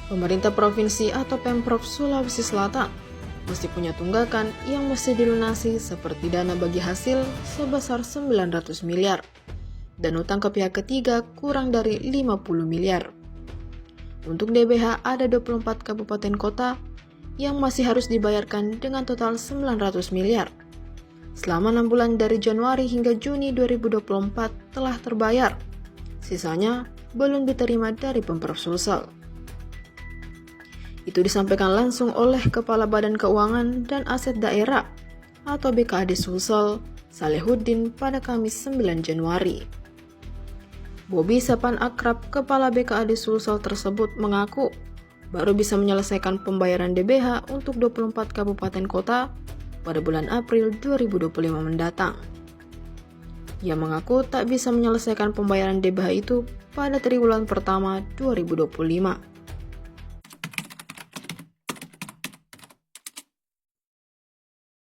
Pemerintah provinsi atau Pemprov Sulawesi Selatan mesti punya tunggakan yang mesti dilunasi seperti dana bagi hasil sebesar 900 miliar dan utang ke pihak ketiga kurang dari 50 miliar. Untuk DBH ada 24 kabupaten kota yang masih harus dibayarkan dengan total 900 miliar. Selama 6 bulan dari Januari hingga Juni 2024 telah terbayar. Sisanya belum diterima dari Pemprov Sulsel. Itu disampaikan langsung oleh Kepala Badan Keuangan dan Aset Daerah atau BKAD Sulsel, Salehuddin pada Kamis 9 Januari. Bobi Sapan Akrab, Kepala BKAD Sulsel tersebut mengaku baru bisa menyelesaikan pembayaran DBH untuk 24 kabupaten kota pada bulan April 2025 mendatang. Ia mengaku tak bisa menyelesaikan pembayaran DBH itu pada triwulan pertama 2025.